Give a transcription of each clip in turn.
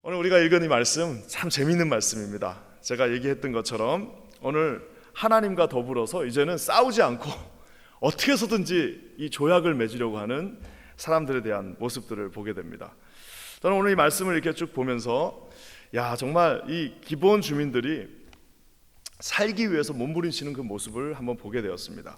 오늘 우리가 읽은 이 말씀 참 재미있는 말씀입니다. 제가 얘기했던 것처럼 오늘 하나님과 더불어서 이제는 싸우지 않고 어떻게 해서든지 이 조약을 맺으려고 하는 사람들에 대한 모습들을 보게 됩니다. 저는 오늘 이 말씀을 이렇게 쭉 보면서 정말 이 기본 주민들이 살기 위해서 몸부림치는 그 모습을 한번 보게 되었습니다.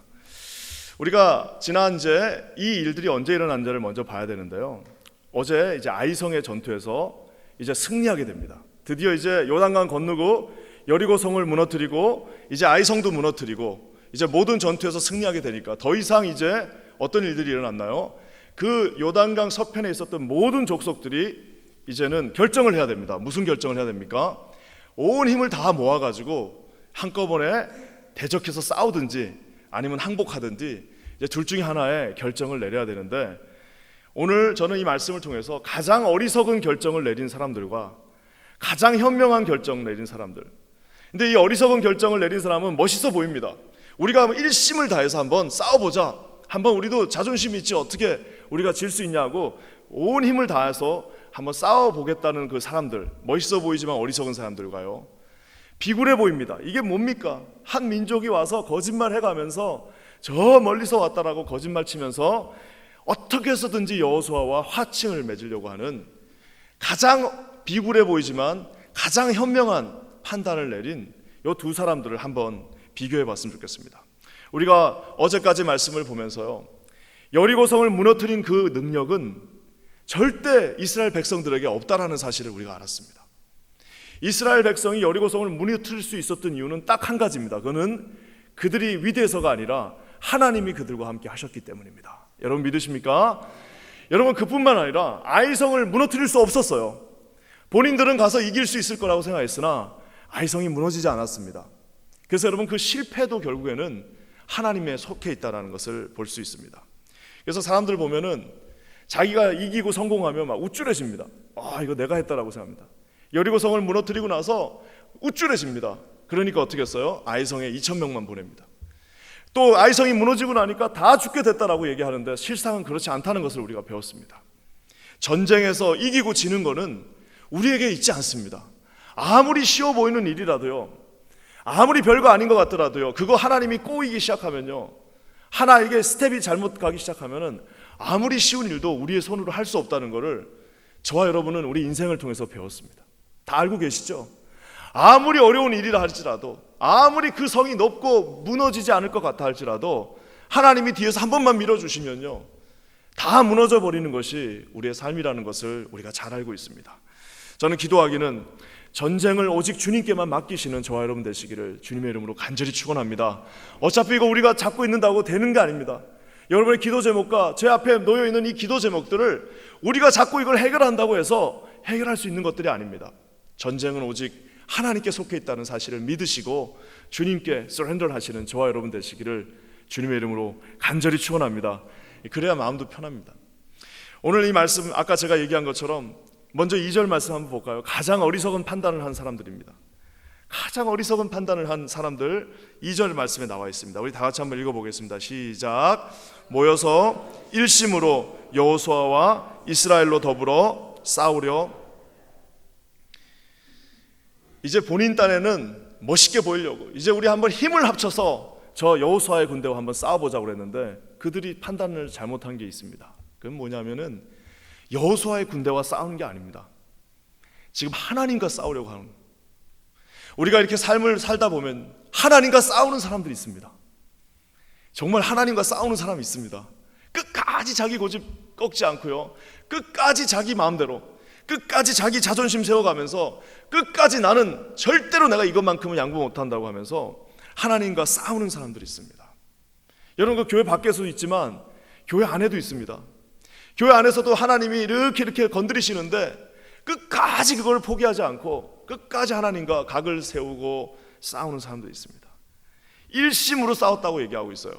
우리가 지난주에 이 일들이 언제 일어난지를 먼저 봐야 되는데요. 어제 이제 아이성의 전투에서 이제 승리하게 됩니다. 드디어 이제 요단강 건너고 여리고 성을 무너뜨리고 이제 아이성도 무너뜨리고 이제 모든 전투에서 승리하게 되니까 더 이상 이제 어떤 일들이 일어났나요? 그 요단강 서편에 있었던 모든 족속들이 이제는 결정을 해야 됩니다. 무슨 결정을 해야 됩니까? 온 힘을 다 모아가지고 한꺼번에 대적해서 싸우든지 아니면 항복하든지 이제 둘 중에 하나의 결정을 내려야 되는데, 오늘 저는 이 말씀을 통해서 가장 어리석은 결정을 내린 사람들과 가장 현명한 결정을 내린 사람들, 근데 이 어리석은 결정을 내린 사람은 멋있어 보입니다. 우리가 한번 일심을 다해서 한번 싸워보자, 한번 우리도 자존심 있지 어떻게 우리가 질 수 있냐고 온 힘을 다해서 한번 싸워보겠다는 그 사람들, 멋있어 보이지만 어리석은 사람들과요, 비굴해 보입니다. 이게 뭡니까? 한 민족이 와서 거짓말 해가면서 저 멀리서 왔다라고 거짓말 치면서 어떻게 해서든지 여호수아와 화친을 맺으려고 하는 가장 비굴해 보이지만 가장 현명한 판단을 내린 이 두 사람들을 한번 비교해 봤으면 좋겠습니다. 우리가 어제까지 말씀을 보면서요, 여리고성을 무너뜨린 그 능력은 절대 이스라엘 백성들에게 없다라는 사실을 우리가 알았습니다. 이스라엘 백성이 여리고성을 무너뜨릴 수 있었던 이유는 딱 한 가지입니다. 그는 그들이 위대해서가 아니라 하나님이 그들과 함께 하셨기 때문입니다. 여러분 믿으십니까? 여러분, 그뿐만 아니라 아이성을 무너뜨릴 수 없었어요. 본인들은 가서 이길 수 있을 거라고 생각했으나 아이성이 무너지지 않았습니다. 그래서 여러분, 그 실패도 결국에는 하나님에 속해 있다는 것을 볼 수 있습니다. 그래서 사람들 보면은 자기가 이기고 성공하면 막 우쭐해집니다. 이거 내가 했다라고 생각합니다. 여리고성을 무너뜨리고 나서 우쭐해집니다. 그러니까 어떻게 했어요? 아이성에 2,000명만 보냅니다. 또 아이성이 무너지고 나니까 다 죽게 됐다라고 얘기하는데 실상은 그렇지 않다는 것을 우리가 배웠습니다. 전쟁에서 이기고 지는 것은 우리에게 있지 않습니다. 아무리 쉬워 보이는 일이라도요, 아무리 별거 아닌 것 같더라도요, 그거 하나님이 꼬이기 시작하면요, 하나에게 스텝이 잘못 가기 시작하면은 아무리 쉬운 일도 우리의 손으로 할 수 없다는 것을 저와 여러분은 우리 인생을 통해서 배웠습니다. 다 알고 계시죠? 아무리 어려운 일이라 할지라도, 아무리 그 성이 높고 무너지지 않을 것 같아 할지라도 하나님이 뒤에서 한 번만 밀어주시면요, 다 무너져 버리는 것이 우리의 삶이라는 것을 우리가 잘 알고 있습니다. 저는 기도하기는 전쟁을 오직 주님께만 맡기시는 저와 여러분 되시기를 주님의 이름으로 간절히 축원합니다. 어차피 이거 우리가 잡고 있는다고 되는 게 아닙니다. 여러분의 기도 제목과 제 앞에 놓여있는 이 기도 제목들을 우리가 자꾸 이걸 해결한다고 해서 해결할 수 있는 것들이 아닙니다. 전쟁은 오직 하나님께 속해 있다는 사실을 믿으시고 주님께 서렌더를 하시는 저와 여러분 되시기를 주님의 이름으로 간절히 축원합니다. 그래야 마음도 편합니다. 오늘 이 말씀, 아까 제가 얘기한 것처럼 먼저 2절 말씀 한번 볼까요? 가장 어리석은 판단을 한 사람들입니다. 가장 어리석은 판단을 한 사람들, 2절 말씀에 나와 있습니다. 우리 다 같이 한번 읽어보겠습니다. 시작. 모여서 일심으로 여호수아와 이스라엘로 더불어 싸우려. 이제 본인 딴에는 멋있게 보이려고 이제 우리 한번 힘을 합쳐서 저 여호수아의 군대와 한번 싸워보자고 그랬는데 그들이 판단을 잘못한 게 있습니다. 그건 뭐냐면은 여호수아의 군대와 싸우는 게 아닙니다. 지금 하나님과 싸우려고 하는 거예요. 우리가 이렇게 삶을 살다 보면 하나님과 싸우는 사람들이 있습니다. 정말 하나님과 싸우는 사람이 있습니다. 끝까지 자기 고집 꺾지 않고요, 끝까지 자기 마음대로, 끝까지 자기 자존심 세워가면서 끝까지 나는 절대로 내가 이것만큼은 양보 못한다고 하면서 하나님과 싸우는 사람들이 있습니다. 여러분, 그 교회 밖에서도 있지만 교회 안에도 있습니다. 교회 안에서도 하나님이 이렇게 건드리시는데 끝까지 그걸 포기하지 않고 끝까지 하나님과 각을 세우고 싸우는 사람들이 있습니다. 일심으로 싸웠다고 얘기하고 있어요.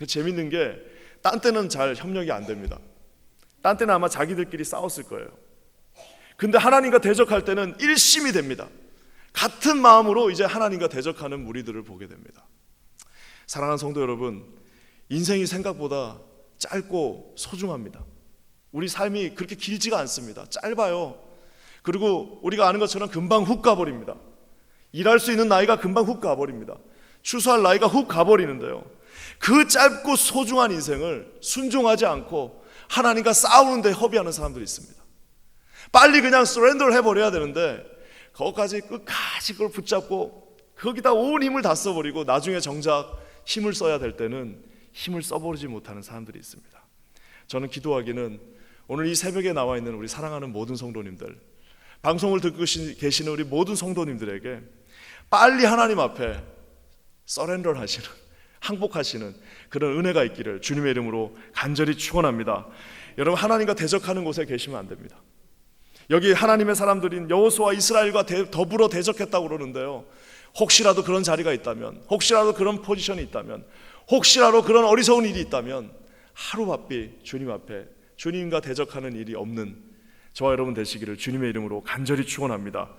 재밌는 게 딴 때는 잘 협력이 안 됩니다. 딴 때는 아마 자기들끼리 싸웠을 거예요. 근데 하나님과 대적할 때는 일심이 됩니다. 같은 마음으로 이제 하나님과 대적하는 무리들을 보게 됩니다. 사랑하는 성도 여러분, 인생이 생각보다 짧고 소중합니다. 우리 삶이 그렇게 길지가 않습니다. 짧아요. 그리고 우리가 아는 것처럼 금방 훅 가버립니다. 일할 수 있는 나이가 금방 훅 가버립니다. 추수할 나이가 훅 가버리는데요, 그 짧고 소중한 인생을 순종하지 않고 하나님과 싸우는데 허비하는 사람들이 있습니다. 빨리 그냥 서렌더를 해버려야 되는데 거기까지 끝까지 그걸 붙잡고 거기다 온 힘을 다 써버리고 나중에 정작 힘을 써야 될 때는 힘을 써버리지 못하는 사람들이 있습니다. 저는 기도하기는 오늘 이 새벽에 나와 있는 우리 사랑하는 모든 성도님들, 방송을 듣고 계시는 우리 모든 성도님들에게 빨리 하나님 앞에 서렌더를 하시는, 항복하시는 그런 은혜가 있기를 주님의 이름으로 간절히 축원합니다. 여러분, 하나님과 대적하는 곳에 계시면 안 됩니다. 여기 하나님의 사람들인 여호수아와 이스라엘과 더불어 대적했다고 그러는데요, 혹시라도 그런 자리가 있다면, 혹시라도 그런 포지션이 있다면, 혹시라도 그런 어리석은 일이 있다면 하루바삐 주님 앞에 주님과 대적하는 일이 없는 저와 여러분 되시기를 주님의 이름으로 간절히 축원합니다.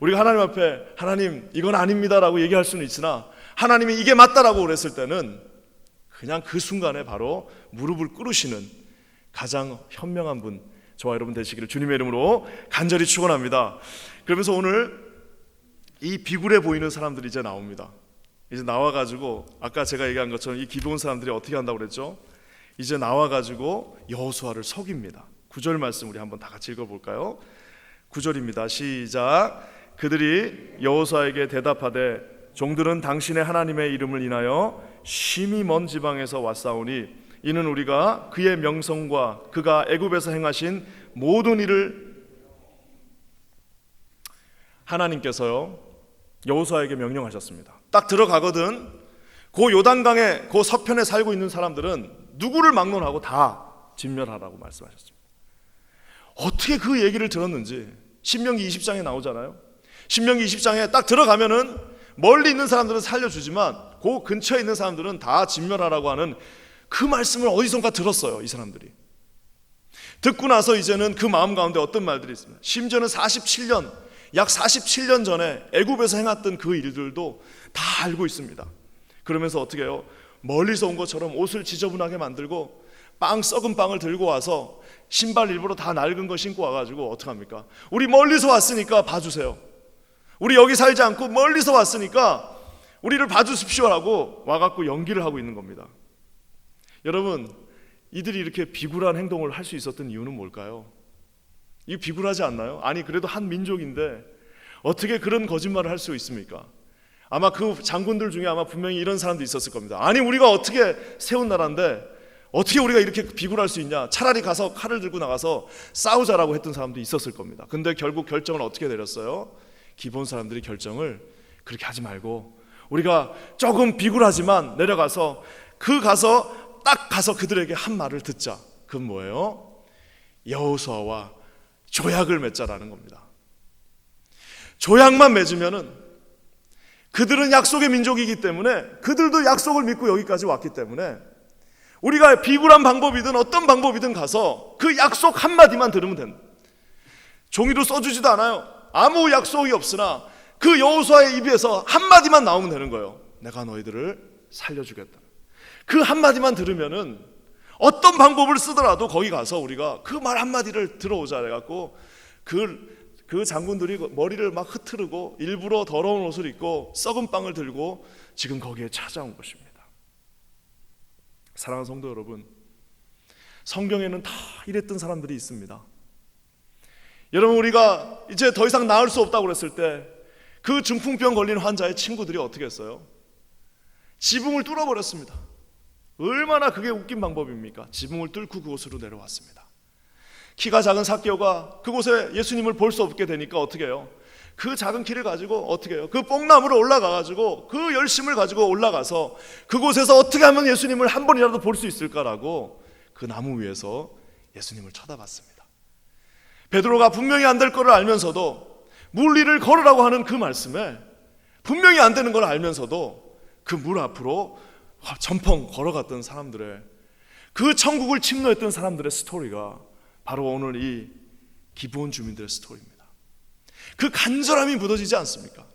우리가 하나님 앞에 하나님 이건 아닙니다라고 얘기할 수는 있으나 하나님이 이게 맞다라고 그랬을 때는 그냥 그 순간에 바로 무릎을 꿇으시는 가장 현명한 분 저와 여러분 되시기를 주님의 이름으로 간절히 축원합니다. 그러면서 오늘 이 비굴해 보이는 사람들이 이제 나옵니다. 이제 나와가지고 아까 제가 얘기한 것처럼 이 기도원 사람들이 어떻게 한다고 그랬죠? 이제 나와가지고 여호수아를 속입니다. 9절 말씀 우리 한번 다 같이 읽어볼까요? 9절입니다. 시작. 그들이 여호수아에게 대답하되 종들은 당신의 하나님의 이름을 인하여 심히 먼 지방에서 왔사오니 이는 우리가 그의 명성과 그가 애굽에서 행하신 모든 일을 하나님께서요 여호수아에게 명령하셨습니다. 딱 들어가거든 그 요단강의 그 서편에 살고 있는 사람들은 누구를 막론하고 다 진멸하라고 말씀하셨습니다. 어떻게 그 얘기를 들었는지 신명기 20장에 나오잖아요. 신명기 20장에 딱 들어가면은 멀리 있는 사람들은 살려주지만 그 근처에 있는 사람들은 다 진멸하라고 하는 그 말씀을 어디선가 들었어요. 이 사람들이 듣고 나서 이제는 그 마음 가운데 어떤 말들이 있습니다. 심지어는 약 47년 전에 애굽에서 행했던 그 일들도 다 알고 있습니다. 그러면서 어떻게 해요? 멀리서 온 것처럼 옷을 지저분하게 만들고 썩은 빵을 들고 와서 신발 일부러 다 낡은 거 신고 와가지고 어떡합니까? 우리 멀리서 왔으니까 봐주세요. 우리 여기 살지 않고 멀리서 왔으니까 우리를 봐주십시오라고 와갖고 연기를 하고 있는 겁니다. 여러분, 이들이 이렇게 비굴한 행동을 할 수 있었던 이유는 뭘까요? 이거 비굴하지 않나요? 아니 그래도 한 민족인데 어떻게 그런 거짓말을 할 수 있습니까? 아마 그 장군들 중에 아마 분명히 이런 사람도 있었을 겁니다. 아니 우리가 어떻게 세운 나라인데 어떻게 우리가 이렇게 비굴할 수 있냐, 차라리 가서 칼을 들고 나가서 싸우자라고 했던 사람도 있었을 겁니다. 근데 결국 결정을 어떻게 내렸어요? 기본 사람들이 결정을 그렇게 하지 말고 우리가 조금 비굴하지만 내려가서 딱 가서 그들에게 한 말을 듣자. 그건 뭐예요? 여호수아와 조약을 맺자라는 겁니다. 조약만 맺으면은 그들은 약속의 민족이기 때문에 그들도 약속을 믿고 여기까지 왔기 때문에 우리가 비굴한 방법이든 어떤 방법이든 가서 그 약속 한마디만 들으면 된다. 종이도 써주지도 않아요. 아무 약속이 없으나 그 여호수아의 입에서 한마디만 나오면 되는 거예요. 내가 너희들을 살려주겠다. 그 한마디만 들으면은 어떤 방법을 쓰더라도 거기 가서 우리가 그 말 한마디를 들어오자 해갖고 그 장군들이 머리를 막 흐트르고 일부러 더러운 옷을 입고 썩은 빵을 들고 지금 거기에 찾아온 것입니다. 사랑하는 성도 여러분, 성경에는 다 이랬던 사람들이 있습니다. 여러분, 우리가 이제 더 이상 나을 수 없다고 그랬을 때 그 중풍병 걸린 환자의 친구들이 어떻게 했어요? 지붕을 뚫어버렸습니다. 얼마나 그게 웃긴 방법입니까? 지붕을 뚫고 그곳으로 내려왔습니다. 키가 작은 삭개오가 그곳에 예수님을 볼 수 없게 되니까 어떻게 해요? 그 작은 키를 가지고 어떻게 해요? 그 뽕나무로 올라가가지고 그 열심을 가지고 올라가서 그곳에서 어떻게 하면 예수님을 한 번이라도 볼 수 있을까라고 그 나무 위에서 예수님을 쳐다봤습니다. 베드로가 분명히 안 될 거를 알면서도 물 위를 걸으라고 하는 그 말씀에 분명히 안 되는 걸 알면서도 그 물 앞으로 전펑 걸어갔던 사람들의 그 천국을 침노했던 사람들의 스토리가 바로 오늘 이 기브온 주민들의 스토리입니다. 그 간절함이 묻어지지 않습니까?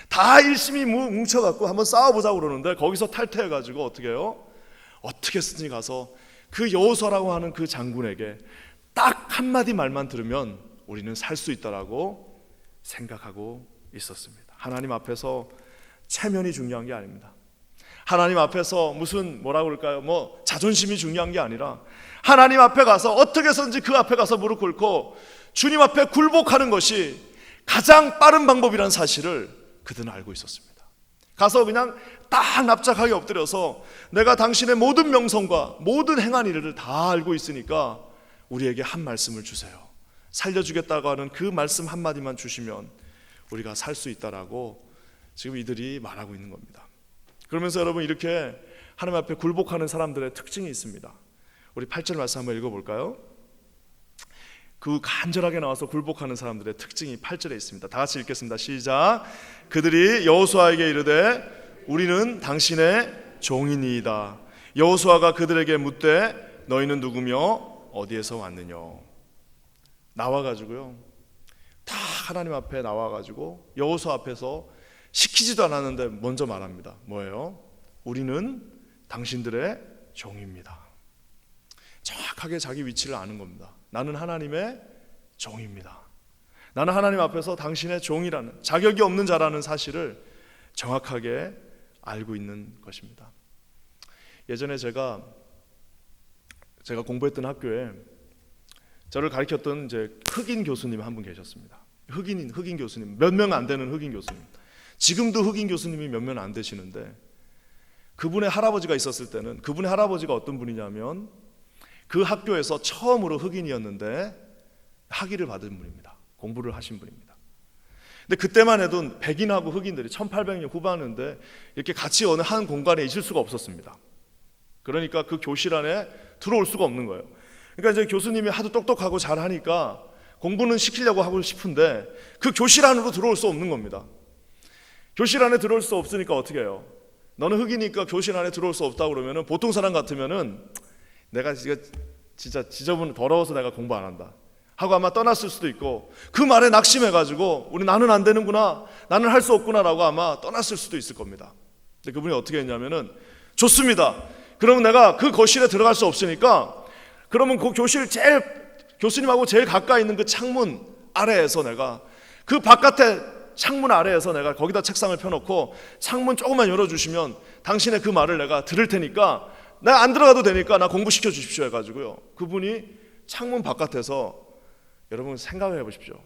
다 일심이 뭉쳐갖고 한번 싸워보자고 그러는데 거기서 탈퇴해가지고 어떻게 해요? 어떻게 쓰니 가서 그 여호수아라고 하는 그 장군에게 딱 한마디 말만 들으면 우리는 살 수 있다라고 생각하고 있었습니다. 하나님 앞에서 체면이 중요한 게 아닙니다. 하나님 앞에서 무슨 뭐라고 그럴까요? 자존심이 중요한 게 아니라 하나님 앞에 가서 어떻게 해서든지 그 앞에 가서 무릎 꿇고 주님 앞에 굴복하는 것이 가장 빠른 방법이라는 사실을 그들은 알고 있었습니다. 가서 그냥 딱 납작하게 엎드려서 내가 당신의 모든 명성과 모든 행한 일을 다 알고 있으니까 우리에게 한 말씀을 주세요. 살려주겠다고 하는 그 말씀 한마디만 주시면 우리가 살 수 있다라고 지금 이들이 말하고 있는 겁니다. 그러면서 여러분, 이렇게 하나님 앞에 굴복하는 사람들의 특징이 있습니다. 우리 8절 말씀 한번 읽어볼까요? 그 간절하게 나와서 굴복하는 사람들의 특징이 8절에 있습니다. 다 같이 읽겠습니다. 시작. 그들이 여호수아에게 이르되 우리는 당신의 종이니이다. 여호수아가 그들에게 묻되 너희는 누구며 어디에서 왔느냐. 나와가지고요, 다 하나님 앞에 나와가지고 여호수아 앞에서 시키지도 않았는데 먼저 말합니다. 뭐예요? 우리는 당신들의 종입니다. 정확하게 자기 위치를 아는 겁니다. 나는 하나님의 종입니다. 나는 하나님 앞에서 당신의 종이라는, 자격이 없는 자라는 사실을 정확하게 알고 있는 것입니다. 예전에 제가 공부했던 학교에 저를 가르쳤던 이제 흑인 교수님 한 분 계셨습니다. 흑인 교수님, 몇 명 안 되는 흑인 교수님. 지금도 흑인 교수님이 몇 명 안 되시는데, 그분의 할아버지가 있었을 때는, 그분의 할아버지가 어떤 분이냐면 그 학교에서 처음으로 흑인이었는데 학위를 받은 분입니다. 공부를 하신 분입니다. 근데 그때만 해도 백인하고 흑인들이 1800년 후반인데 이렇게 같이 어느 한 공간에 있을 수가 없었습니다. 그러니까 그 교실 안에 들어올 수가 없는 거예요. 그러니까 이제 교수님이 하도 똑똑하고 잘하니까 공부는 시키려고 하고 싶은데 그 교실 안으로 들어올 수 없는 겁니다. 교실 안에 들어올 수 없으니까 어떻게 해요? 너는 흑이니까 교실 안에 들어올 수 없다고 그러면은, 보통 사람 같으면은 내가 진짜 지저분 더러워서 내가 공부 안 한다 하고 아마 떠났을 수도 있고, 그 말에 낙심해가지고 나는 안 되는구나, 나는 할 수 없구나라고 아마 떠났을 수도 있을 겁니다. 근데 그분이 어떻게 했냐면은, 좋습니다. 그러면 내가 그 거실에 들어갈 수 없으니까 그러면 그 교실 교수님하고 제일 가까이 있는 그 창문 아래에서 내가, 그 바깥에 창문 아래에서 내가 거기다 책상을 펴놓고 창문 조금만 열어주시면 당신의 그 말을 내가 들을 테니까 나 안 들어가도 되니까 나 공부시켜 주십시오 해가지고요, 그분이 창문 바깥에서, 여러분 생각을 해보십시오.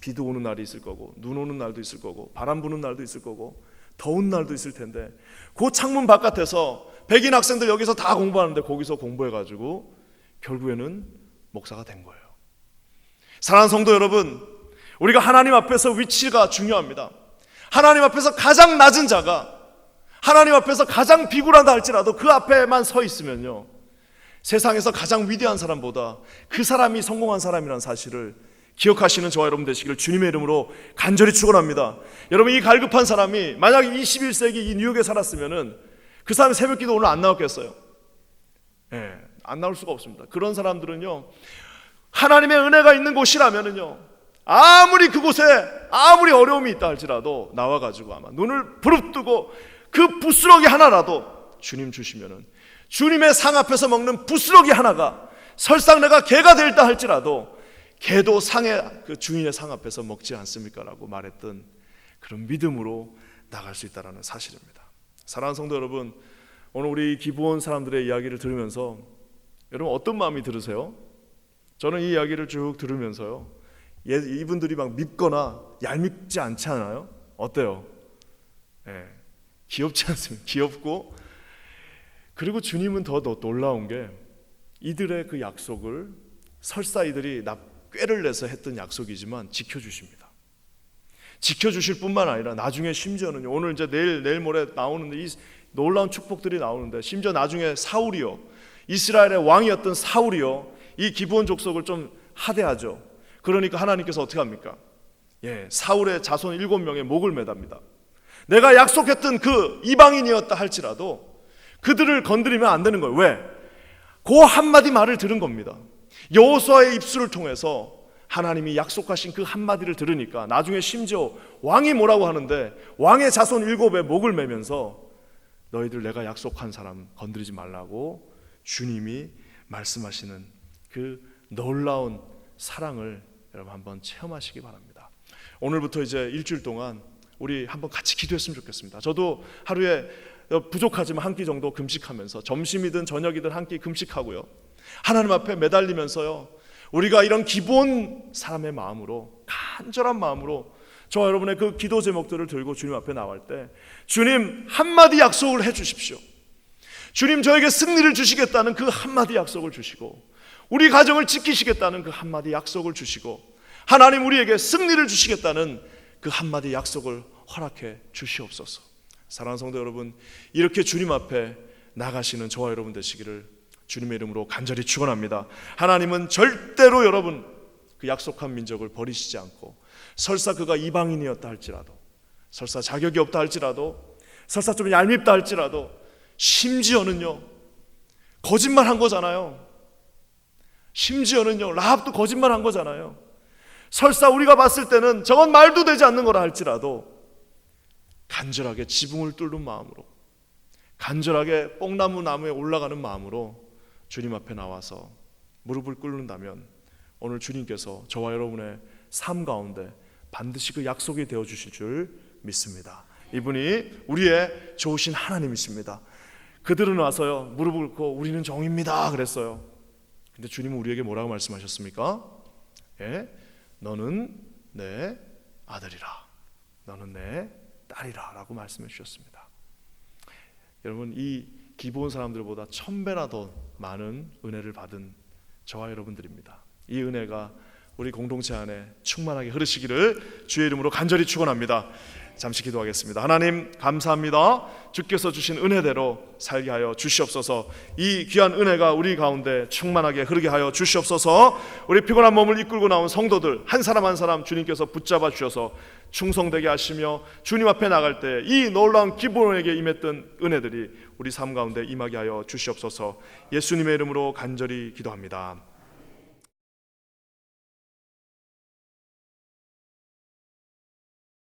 비도 오는 날이 있을 거고, 눈 오는 날도 있을 거고, 바람 부는 날도 있을 거고, 더운 날도 있을 텐데, 그 창문 바깥에서 백인 학생들 여기서 다 공부하는데 거기서 공부해가지고 결국에는 목사가 된 거예요. 사랑하는 성도 여러분, 우리가 하나님 앞에서 위치가 중요합니다. 하나님 앞에서 가장 낮은 자가 하나님 앞에서 가장 비굴하다 할지라도 그 앞에만 서 있으면요, 세상에서 가장 위대한 사람보다 그 사람이 성공한 사람이라는 사실을 기억하시는 저와 여러분 되시기를 주님의 이름으로 간절히 축원합니다. 여러분, 이 갈급한 사람이 만약 21세기 이 뉴욕에 살았으면은 그 사람이 새벽기도 오늘 안 나왔겠어요? 안 나올 수가 없습니다. 그런 사람들은요, 하나님의 은혜가 있는 곳이라면은요, 아무리 그곳에 아무리 어려움이 있다 할지라도 나와가지고 아마 눈을 부릅뜨고 그 부스러기 하나라도 주님 주시면은, 주님의 상 앞에서 먹는 부스러기 하나가 설사 내가 개가 될다 할지라도 개도 상의 그 주인의 상 앞에서 먹지 않습니까? 라고 말했던 그런 믿음으로 나갈 수 있다는 사실입니다. 사랑하는 성도 여러분, 오늘 우리 기부원 사람들의 이야기를 들으면서 여러분 어떤 마음이 들으세요? 저는 이 이야기를 쭉 들으면서요, 이분들이 막 밉거나 얄밉지 않지 않아요? 어때요? 귀엽지 않습니까? 귀엽고, 그리고 주님은 더 놀라운 게 이들의 그 약속을 설사 이들이 꾀를 내서 했던 약속이지만 지켜주십니다. 지켜주실 뿐만 아니라 나중에 심지어는 오늘 이제 내일 모레 나오는데 이 놀라운 축복들이 나오는데, 심지어 나중에 사울이요, 이스라엘의 왕이었던 사울이요, 이 기브온 족속을 좀 하대하죠. 그러니까 하나님께서 어떻게 합니까? 사울의 자손 7명의 목을 매답니다. 내가 약속했던 그 이방인이었다 할지라도 그들을 건드리면 안 되는 거예요. 왜? 그 한마디 말을 들은 겁니다. 여호수아의 입술을 통해서 하나님이 약속하신 그 한마디를 들으니까 나중에 심지어 왕이 뭐라고 하는데, 왕의 자손 7의 목을 매면서 너희들 내가 약속한 사람 건드리지 말라고 주님이 말씀하시는 그 놀라운 사랑을 여러분 한번 체험하시기 바랍니다. 오늘부터 이제 일주일 동안 우리 한번 같이 기도했으면 좋겠습니다. 저도 하루에 부족하지만 한 끼 정도 금식하면서 점심이든 저녁이든 한 끼 금식하고요, 하나님 앞에 매달리면서요, 우리가 이런 기본 사람의 마음으로, 간절한 마음으로 저와 여러분의 그 기도 제목들을 들고 주님 앞에 나갈 때, 주님 한마디 약속을 해 주십시오. 주님 저에게 승리를 주시겠다는 그 한마디 약속을 주시고, 우리 가정을 지키시겠다는 그 한마디 약속을 주시고, 하나님 우리에게 승리를 주시겠다는 그 한마디 약속을 허락해 주시옵소서. 사랑하는 성도 여러분, 이렇게 주님 앞에 나가시는 저와 여러분 되시기를 주님의 이름으로 간절히 축원합니다. 하나님은 절대로 여러분 그 약속한 민족을 버리시지 않고, 설사 그가 이방인이었다 할지라도, 설사 자격이 없다 할지라도, 설사 좀 얄밉다 할지라도, 심지어는요 거짓말한 거잖아요. 심지어는요 라합도 거짓말한 거잖아요. 설사 우리가 봤을 때는 저건 말도 되지 않는 거라 할지라도 간절하게 지붕을 뚫는 마음으로, 간절하게 뽕나무 나무에 올라가는 마음으로 주님 앞에 나와서 무릎을 꿇는다면, 오늘 주님께서 저와 여러분의 삶 가운데 반드시 그 약속이 되어 주실 줄 믿습니다. 이분이 우리의 좋으신 하나님이십니다. 그들은 와서요 무릎을 꿇고 우리는 종입니다 그랬어요. 근데 주님은 우리에게 뭐라고 말씀하셨습니까? 예? 너는 내 아들이라, 너는 내 딸이라 라고 말씀해 주셨습니다. 여러분, 이 기본 사람들보다 1000배나 더 많은 은혜를 받은 저와 여러분들입니다. 이 은혜가 우리 공동체 안에 충만하게 흐르시기를 주의 이름으로 간절히 축원합니다. 잠시 기도하겠습니다. 하나님 감사합니다. 주께서 주신 은혜대로 살게 하여 주시옵소서. 이 귀한 은혜가 우리 가운데 충만하게 흐르게 하여 주시옵소서. 우리 피곤한 몸을 이끌고 나온 성도들 한 사람 한 사람 주님께서 붙잡아 주셔서 충성되게 하시며, 주님 앞에 나갈 때 이 놀라운 기본에게 임했던 은혜들이 우리 삶 가운데 임하게 하여 주시옵소서. 예수님의 이름으로 간절히 기도합니다.